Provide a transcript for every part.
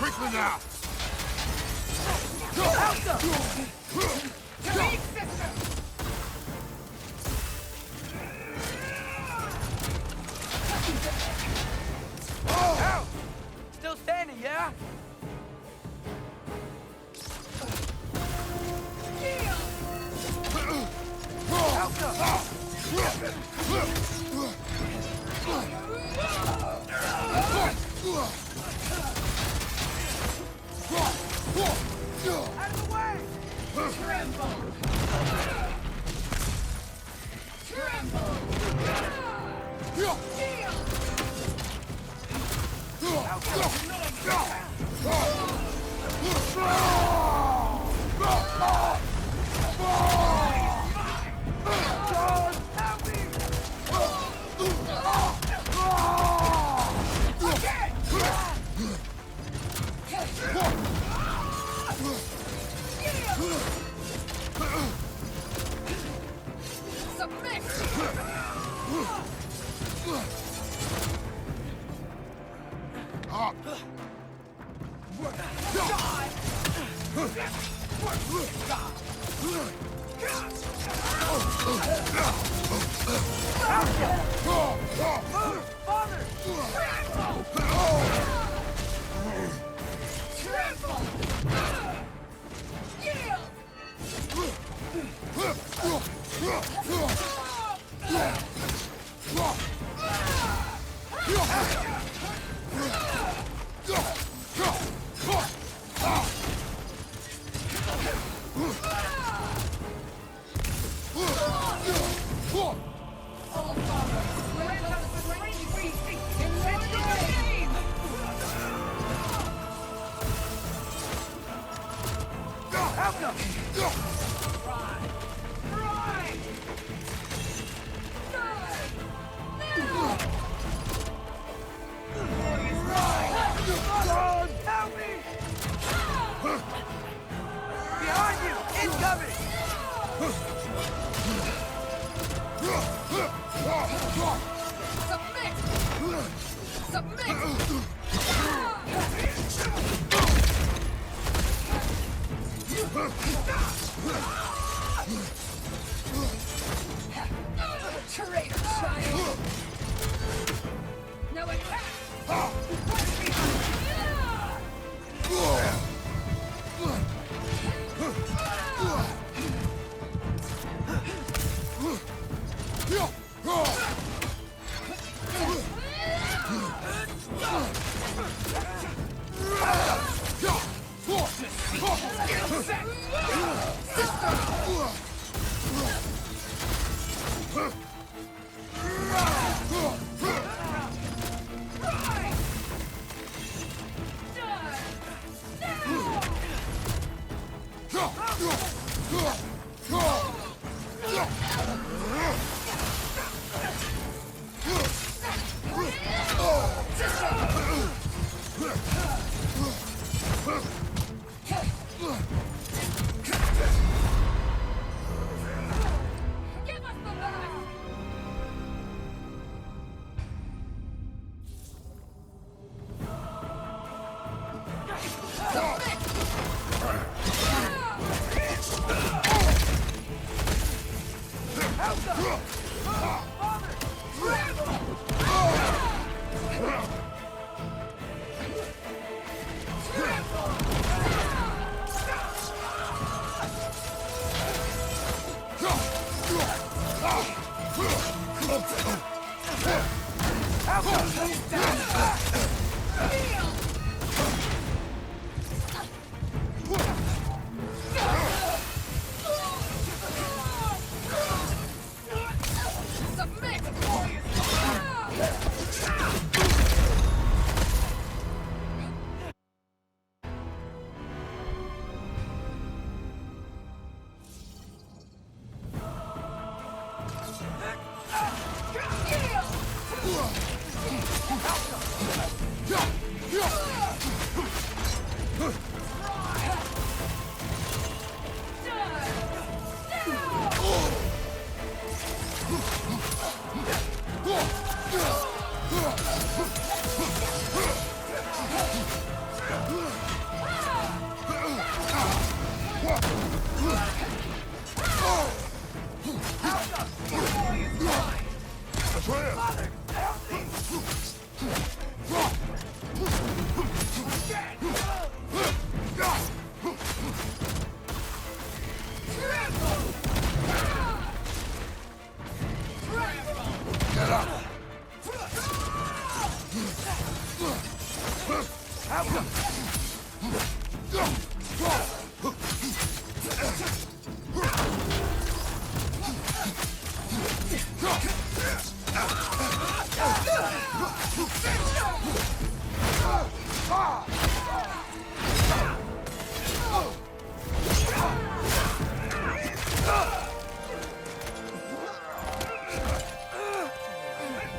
Quickly now! Ow! Still standing, yeah?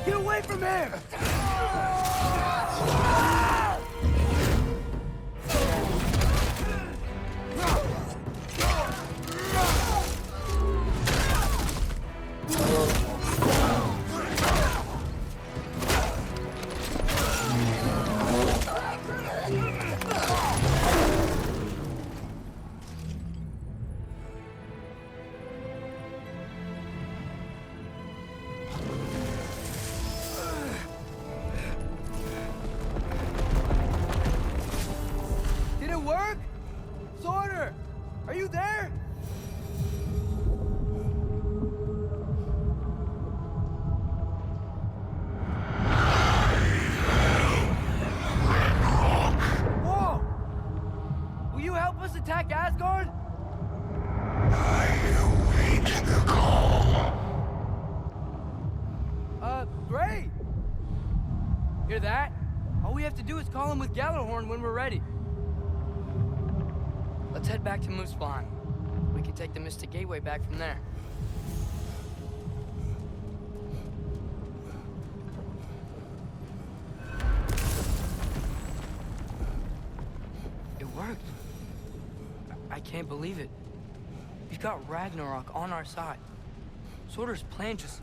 Get away from here! Did it work? Sorter! Are you there? Whoa! Will you help us attack Asgard? Great! Hear that? All we have to do is call him with Gjallarhorn when we're ready. Let's head back to Muspelheim. We can take the Mystic Gateway back from there. It worked. I can't believe it. We've got Ragnarok on our side. Sorter's plan just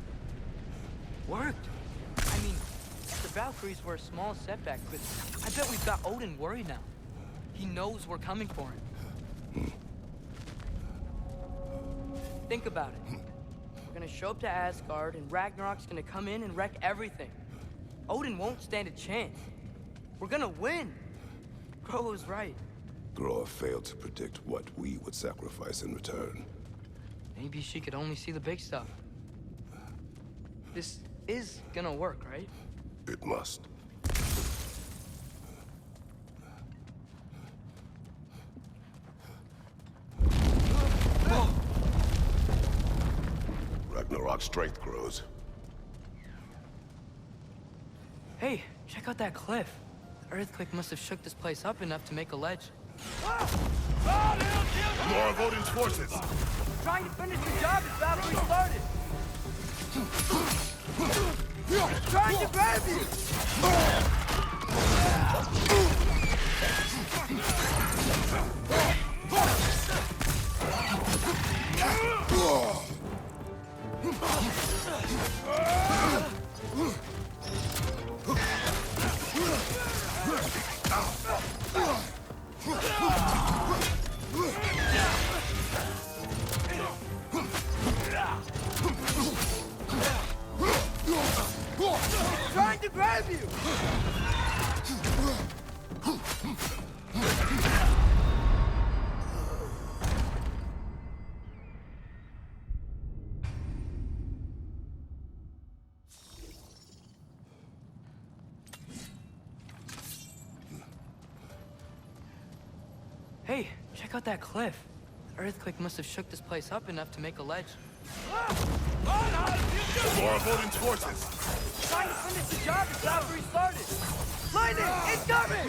worked. I mean, the Valkyries were a small setback, but I bet we've got Odin worried now. He knows we're coming for him. Think about it. We're gonna show up to Asgard, and Ragnarok's gonna come in and wreck everything. Odin won't stand a chance. We're gonna win. Gro was right. Groa failed to predict what we would sacrifice in return. Maybe she could only see the big stuff. This is gonna work, right? It must. Ragnarok's strength grows. Hey, check out that cliff. The earthquake must have shook this place up enough to make a ledge. More of Odin's forces! Trying to finish the job as Valkyrie started! Trying to grab you! Trying to grab you! Hey, check out that cliff. The earthquake must have shook this place up enough to make a ledge. More of Odin's forces! Trying to finish the job as Valkyrie started! Lightning! Incoming!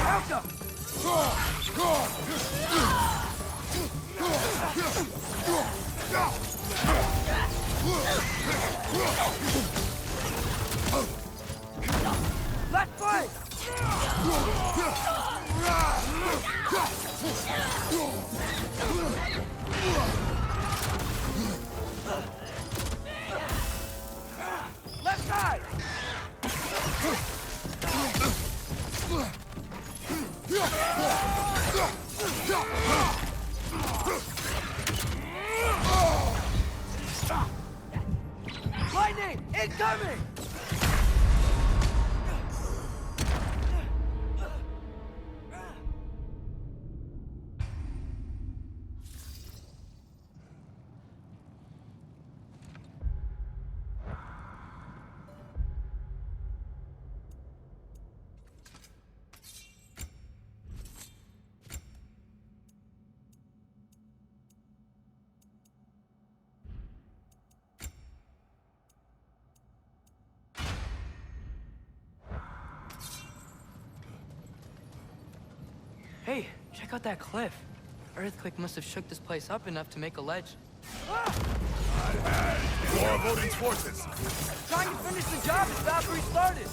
Help them! Hey, check out that cliff. Earthquake must have shook this place up enough to make a ledge. More of Odin's forces. Trying to finish the job as Valkyrie started.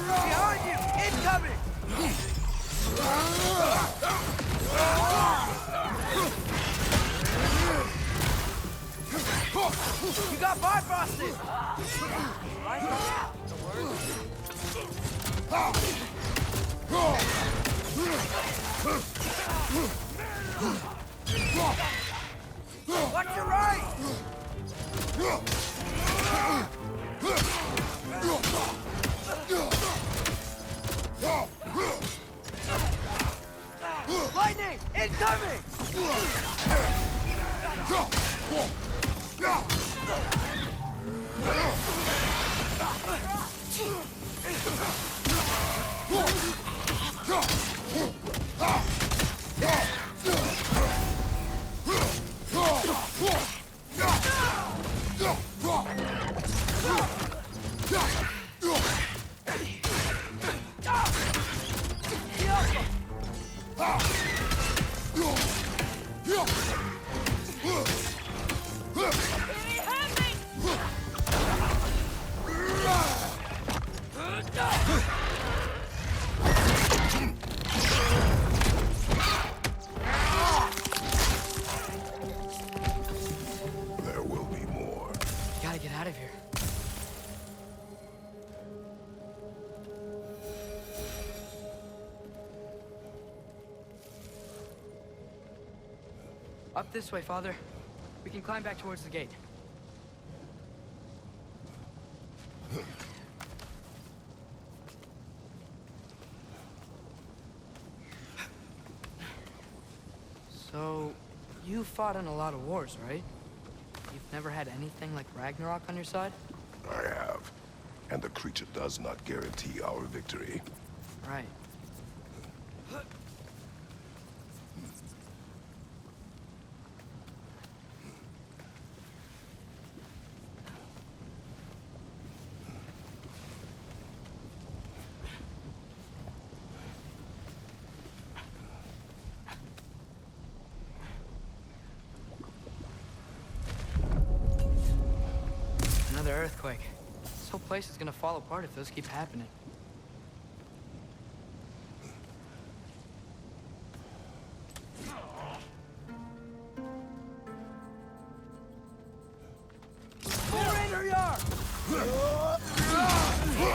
Behind you! Incoming! You got bifrosted! Watch your right! Lightning! Incoming! There will be more. Gotta get out of here. Up this way, Father. We can climb back towards the gate. So, you fought in a lot of wars, right? You've never had anything like Ragnarok on your side? I have. And the creature does not guarantee our victory. Right. Another earthquake. This whole place is gonna fall apart if those keep happening.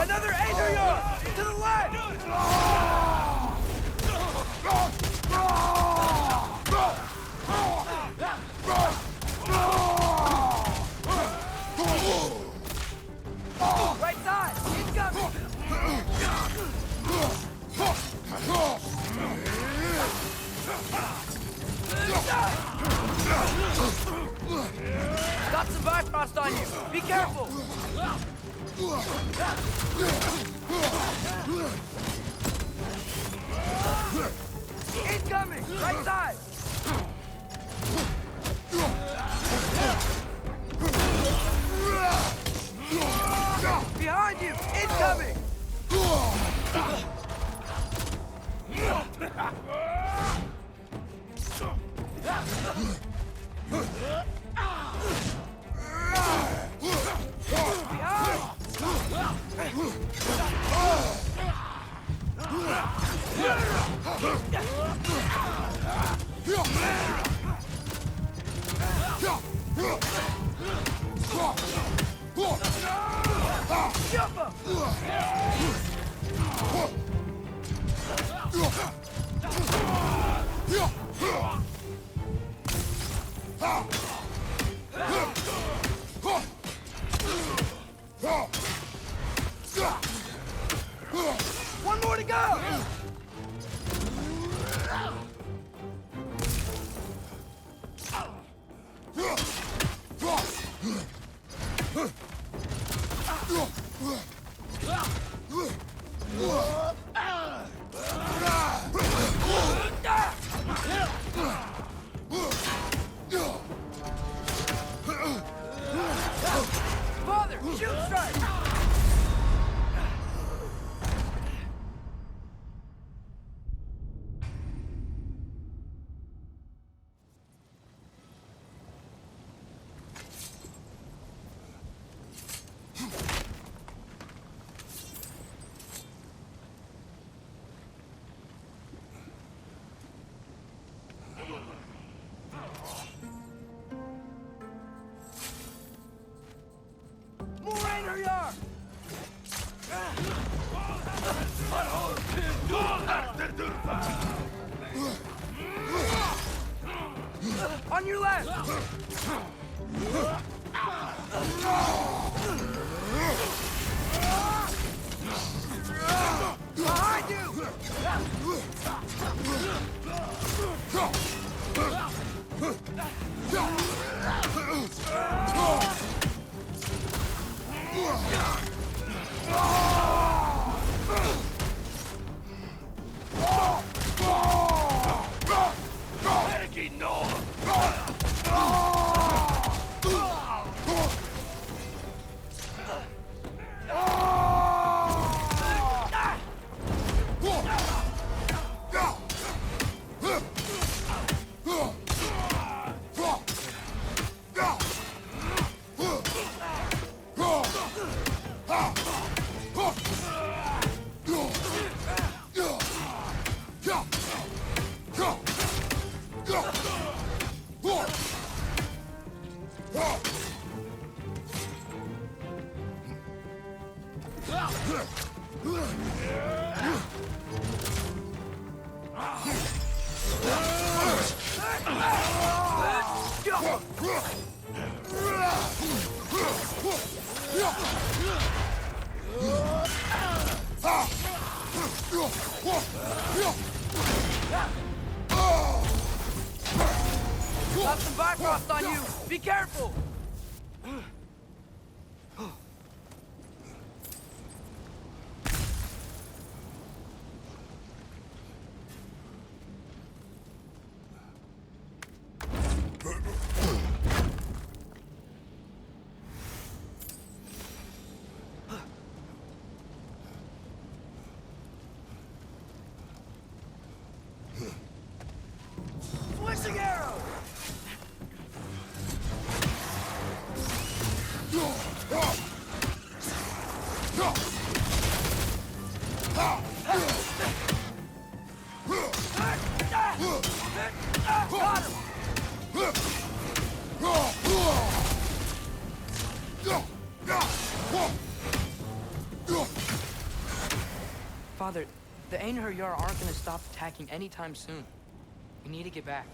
Another Aether to the left! Right side! Incoming! Got some Bifrost on you! Be careful! Incoming! Right side! Behind you! Incoming! One more to go! More Ragnarök! On your left! Behind you! Got some Bifrost on you! Be careful! Swishing arrow! Got him! Father, the Einherjar aren't gonna stop attacking anytime soon. We need to get back.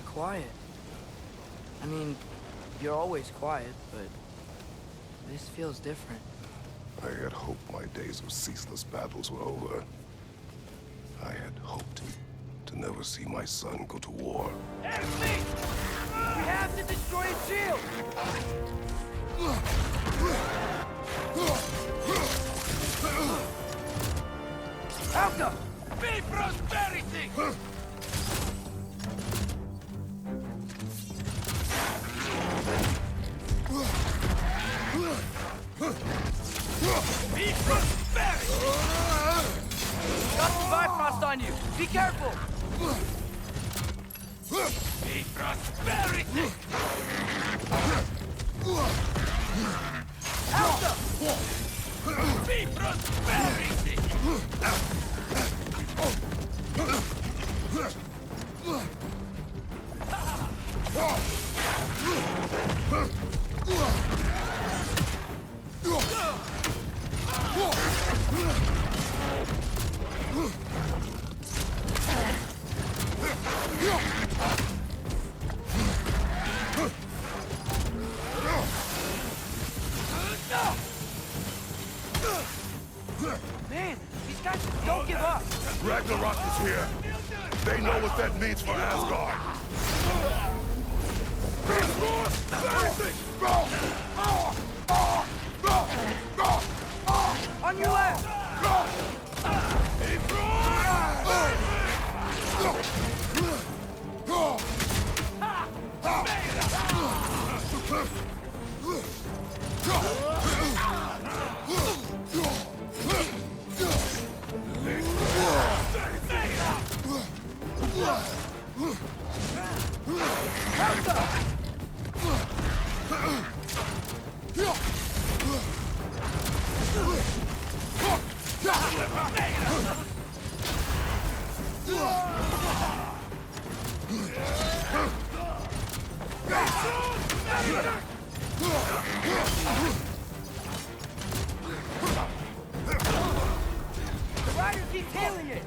Quiet. I mean, you're always quiet, but this feels different. I had hoped my days of ceaseless battles were over. I had hoped to never see my son go to war. Enemy! We have to destroy his shield! Alka! Be prosperity! Be prosperity! Got some Bifrost on you! Be careful! Be prosperity! Alta! Be prosperity! Man, these guys don't give up. Ragnarök is here. They know what that means for Asgard. On your left! The rider keeps hailing it!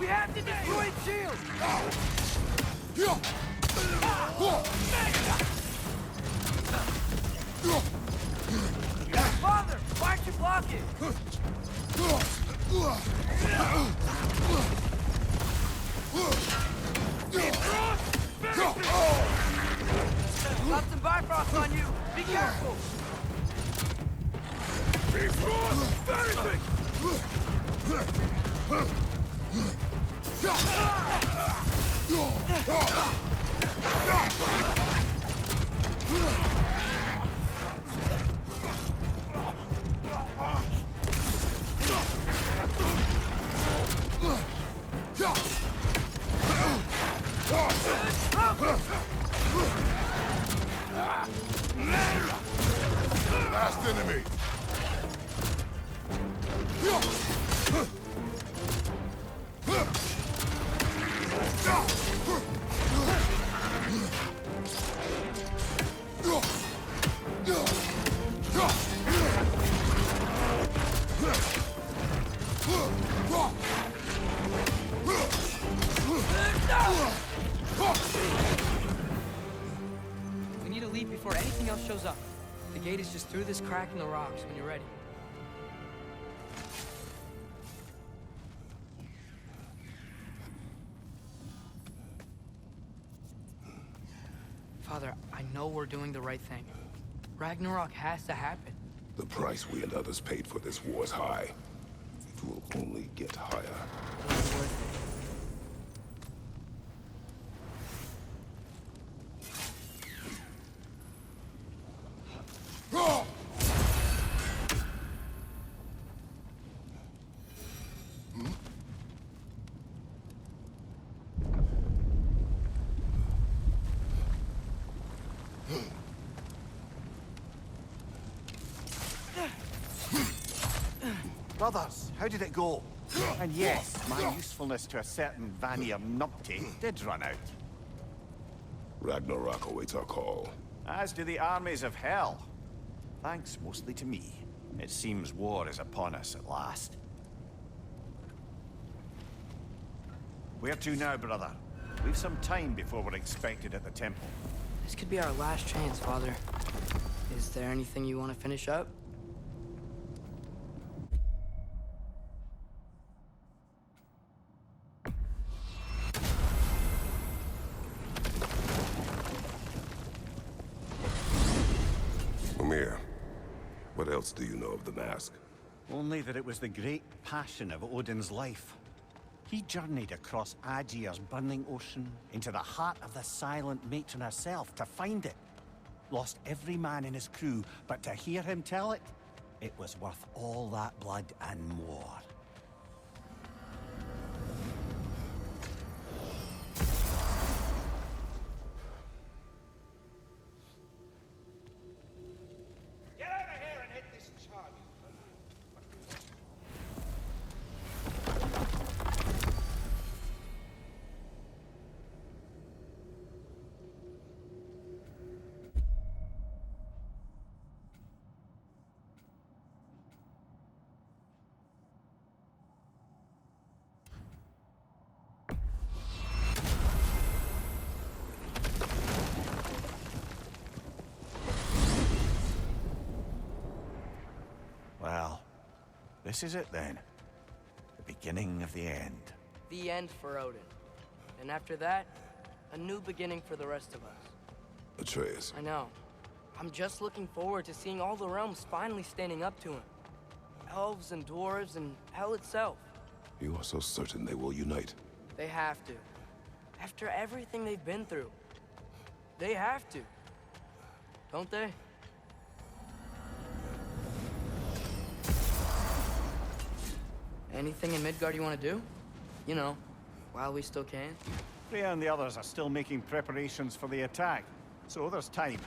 We have to destroy its shield! Father, why aren't you blocking? Got some Bifrost on you! Be careful! Last enemy! We need to leave before anything else shows up. The gate is just through this crack in the rocks when you're ready. Father, I know we're doing the right thing. Ragnarok has to happen. The price we and others paid for this war is high. It will only get higher. It's worth it. Brothers, how did it go? And yes, my usefulness to a certain Vanir numpty did run out. Ragnarok awaits our call. As do the armies of hell. Thanks mostly to me. It seems war is upon us at last. Where to now, brother? We've some time before we're expected at the temple. This could be our last chance, Father. Is there anything you want to finish up? What else do you know of the mask? Only that it was the great passion of Odin's life. He journeyed across Aegir's burning ocean into the heart of the silent matron herself to find it. Lost every man in his crew, but to hear him tell it, it was worth all that blood and more. Well, this is it then. The beginning of the end. The end for Odin. And after that, a new beginning for the rest of us. Atreus. I know. I'm just looking forward to seeing all the realms finally standing up to him. Elves and dwarves and hell itself. You are so certain they will unite? They have to. After everything they've been through. They have to. Don't they? Anything in Midgard you want to do? You know, while we still can. Freya and the others are still making preparations for the attack, so there's time.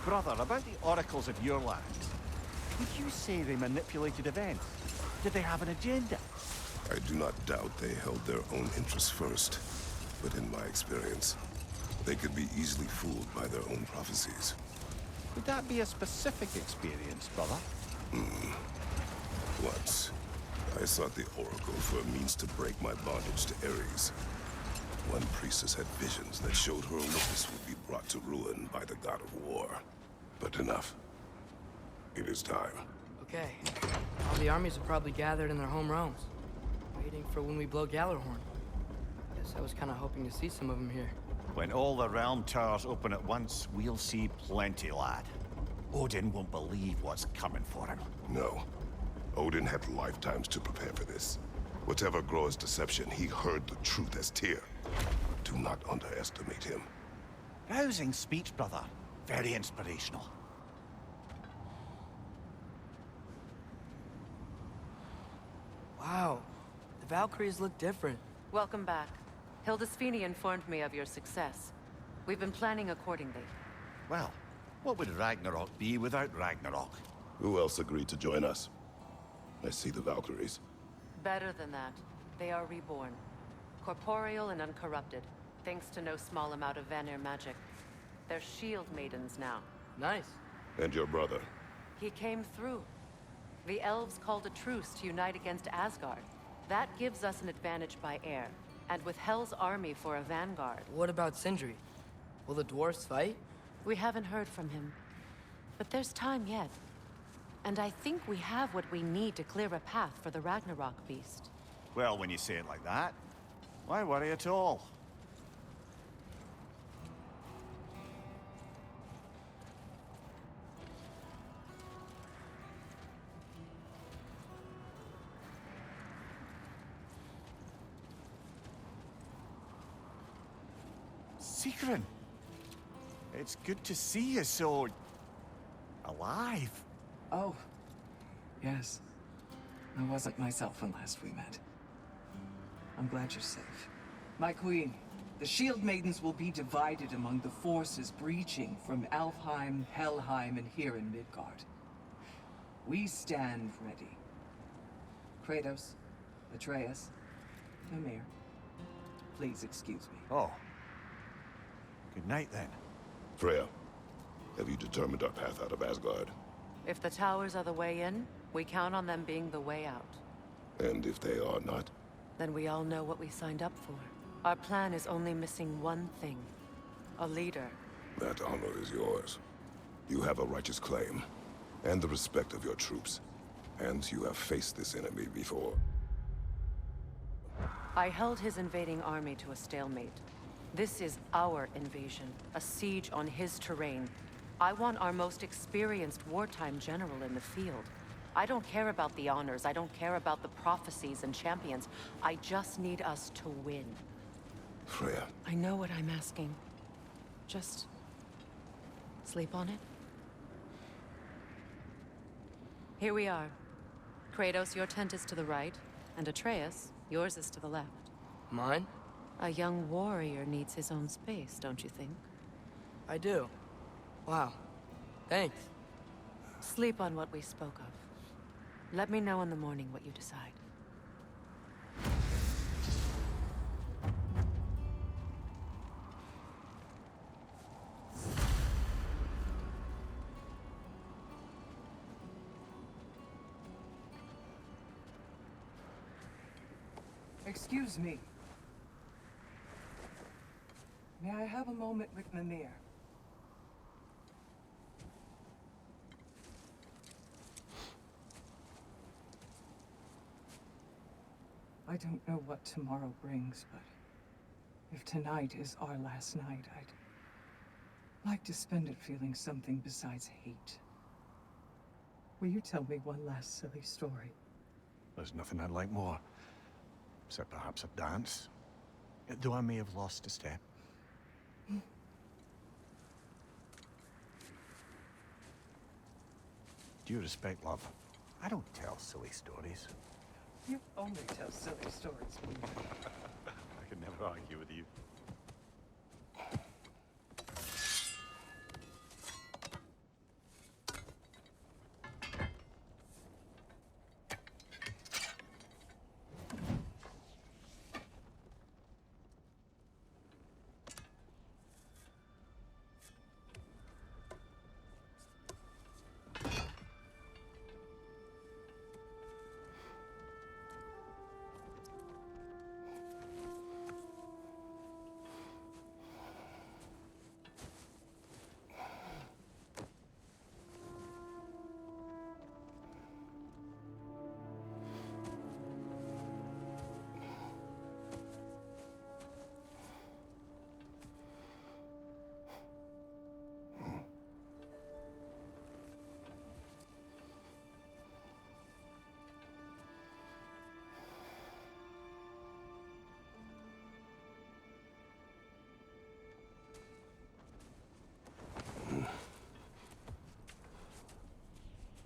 Brother, about the oracles of your land, would you say they manipulated events? Did they have an agenda? I do not doubt they held their own interests first, but in my experience, they could be easily fooled by their own prophecies. Would that be a specific experience, brother? Once, I sought the Oracle for a means to break my bondage to Ares. One priestess had visions that showed her Olympus would be brought to ruin by the god of war. But enough. It is time. Okay. All the armies are probably gathered in their home realms, waiting for when we blow Gjallarhorn. Guess I was kind of hoping to see some of them here. When all the realm towers open at once, we'll see plenty, lad. Odin won't believe what's coming for him. No. Odin had lifetimes to prepare for this. Whatever Groa's deception, he heard the truth as Tyr. Do not underestimate him. Rousing speech, brother. Very inspirational. Wow. The Valkyries look different. Welcome back. Hildisvini informed me of your success. We've been planning accordingly. Well, what would Ragnarok be without Ragnarok? Who else agreed to join us? I see the Valkyries. Better than that. They are reborn. Corporeal and uncorrupted, thanks to no small amount of Vanir magic. They're shield maidens now. Nice. And your brother. He came through. The elves called a truce to unite against Asgard. That gives us an advantage by air, and with Hel's army for a vanguard. What about Sindri? Will the dwarves fight? We haven't heard from him. But there's time yet. And I think we have what we need to clear a path for the Ragnarok beast. Well, when you say it like that, why worry at all? Sigrun! It's good to see you so... alive. Oh, yes. I wasn't myself when last we met. I'm glad you're safe. My queen, the Shield Maidens will be divided among the forces breaching from Alfheim, Helheim, and here in Midgard. We stand ready. Kratos, Atreus, Mimir, please excuse me. Oh. Good night, then. Freya, have you determined our path out of Asgard? If the towers are the way in, we count on them being the way out. And if they are not? Then we all know what we signed up for. Our plan is only missing one thing. A leader. That honor is yours. You have a righteous claim, and the respect of your troops. And you have faced this enemy before. I held his invading army to a stalemate. This is our invasion, a siege on his terrain. I want our most experienced wartime general in the field. I don't care about the honors, I don't care about the prophecies and champions. I just need us to win. Freya. I know what I'm asking. Just... sleep on it? Here we are. Kratos, your tent is to the right, and Atreus, yours is to the left. Mine? A young warrior needs his own space, don't you think? I do. Wow. Thanks. Sleep on what we spoke of. Let me know in the morning what you decide. Excuse me. May I have a moment with Mimir? I don't know what tomorrow brings, but if tonight is our last night, I'd like to spend it feeling something besides hate. Will you tell me one last silly story? There's nothing I'd like more. Except perhaps a dance. Though I may have lost a step. Due respect, love, I don't tell silly stories. You only tell silly stories, Weaver. I could never argue with you.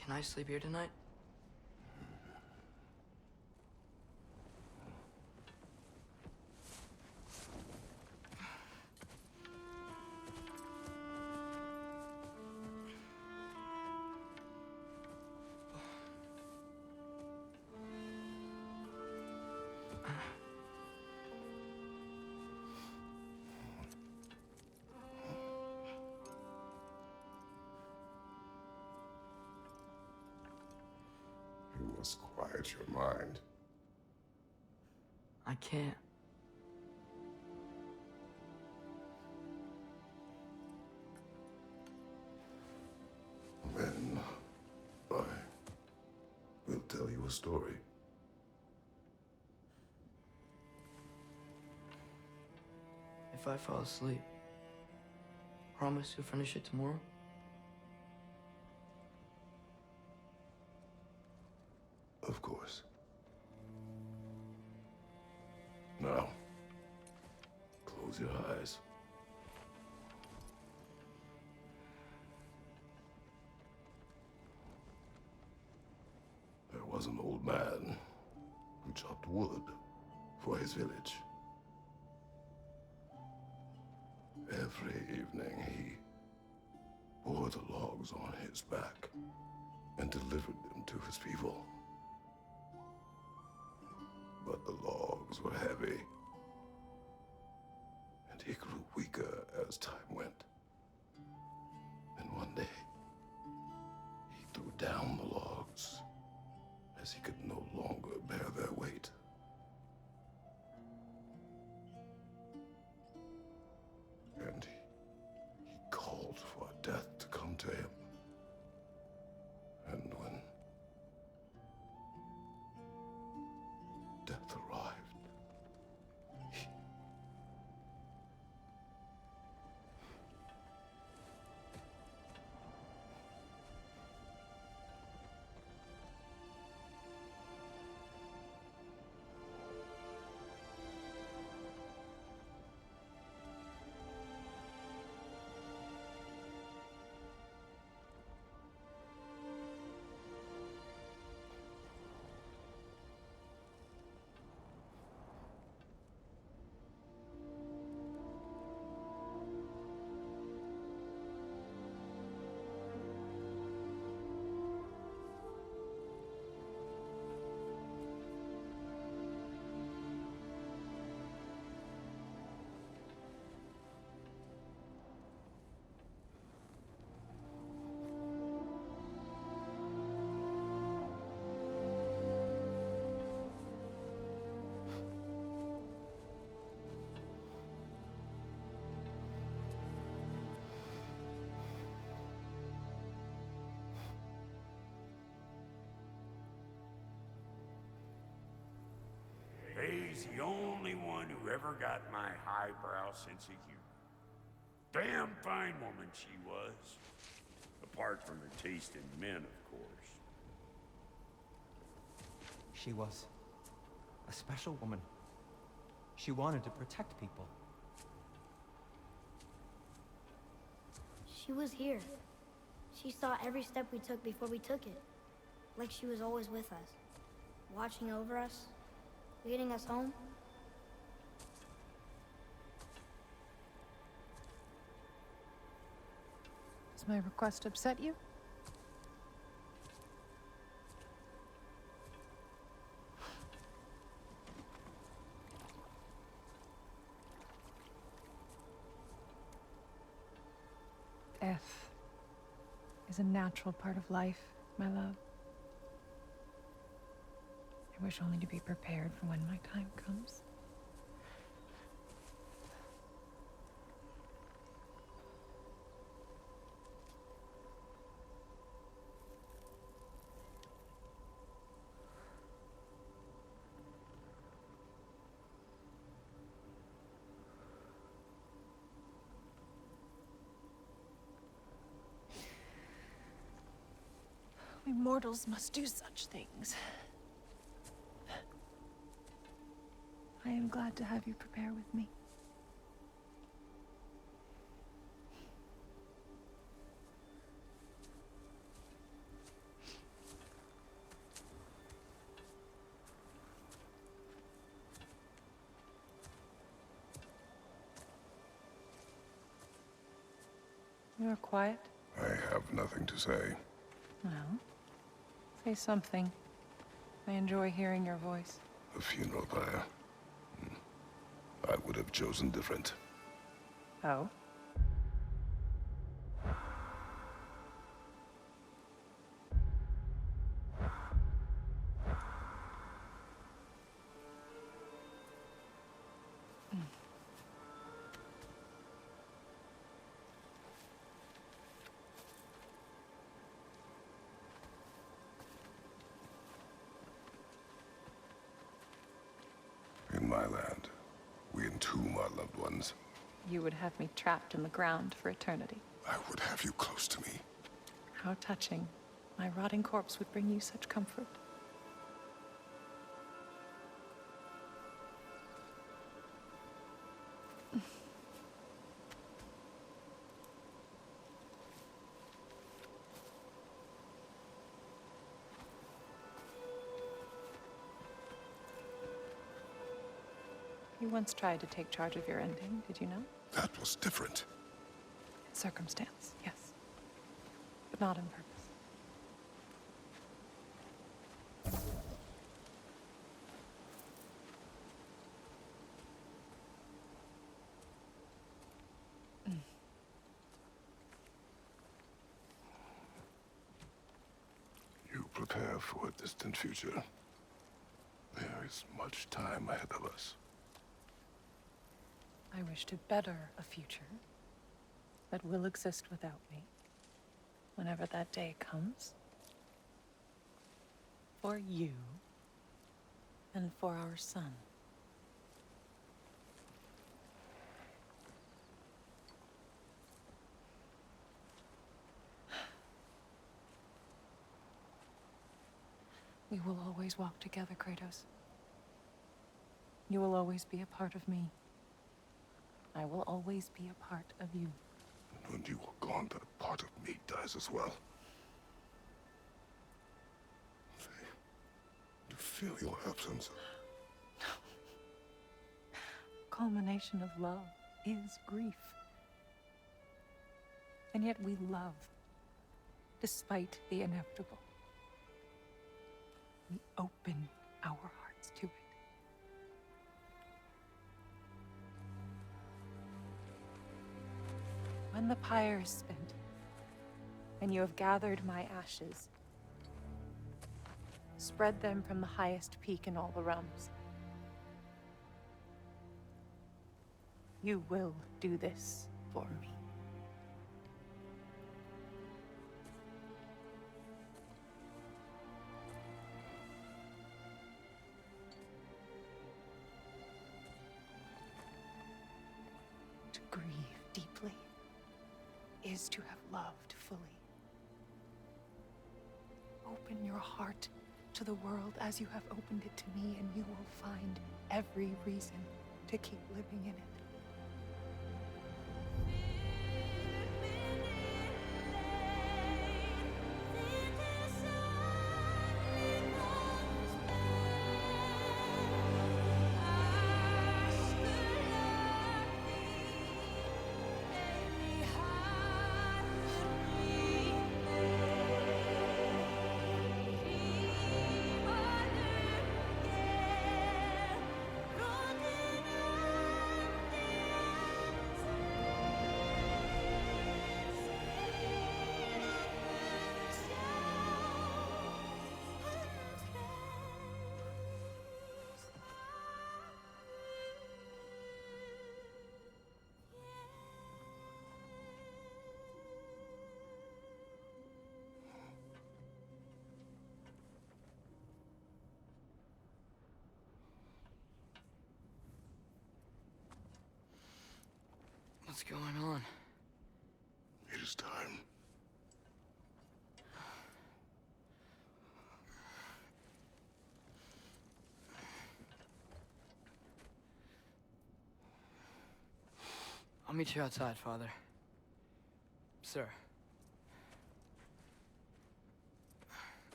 Can I sleep here tonight? You must quiet your mind. I can't. Then I will tell you a story. If I fall asleep, promise you'll finish it tomorrow? Of course. Now, close your eyes. There was an old man who chopped wood for his village. Every evening he bore the logs on his back and delivered them to his people. But the logs were heavy, and he grew weaker as time went. And one day, he threw down the logs as he could no longer bear their weight. And he called for death to come to him. And when death arrived, he's the only one who ever got my highbrow sense of humor. Damn fine woman she was. Apart from her taste in men, of course. She was a special woman. She wanted to protect people. She was here. She saw every step we took before we took it. Like she was always with us. Watching over us. Leading us home. Does my request upset you? Death is a natural part of life, my love. I wish only to be prepared for when my time comes. We mortals must do such things. I am glad to have you prepare with me. You're quiet. I have nothing to say. Well, say something. I enjoy hearing your voice. A funeral pyre. I would have chosen different. Oh? In my land, we entomb our loved ones. You would have me trapped in the ground for eternity. I would have you close to me. How touching. My rotting corpse would bring you such comfort. You once tried to take charge of your ending, did you know? That was different. In circumstance, yes. But not in purpose. You prepare for a distant future. There is much time ahead of us. I wish to better a future that will exist without me, whenever that day comes. For you, and for our son. We will always walk together, Kratos. You will always be a part of me. I will always be a part of you. And when you are gone, that part of me dies as well. To feel your absence. Culmination of love is grief. And yet we love, despite the inevitable. We open our hearts to it. When the pyre is spent, and you have gathered my ashes, spread them from the highest peak in all the realms. You will do this for me. is to have loved fully. Open your heart to the world as you have opened it to me, and you will find every reason to keep living in it. What's going on? It is time. I'll meet you outside, Father. Sir.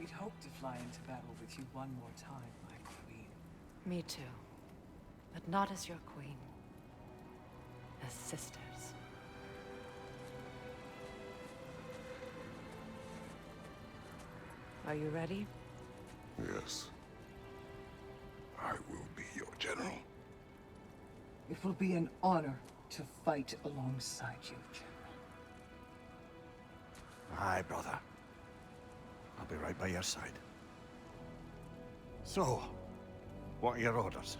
We'd hoped to fly into battle with you one more time, my queen. Me too. But not as your queen. As sisters. Are you ready? Yes. I will be your general. It will be an honor to fight alongside you, General. Aye, brother. I'll be right by your side. So, what are your orders?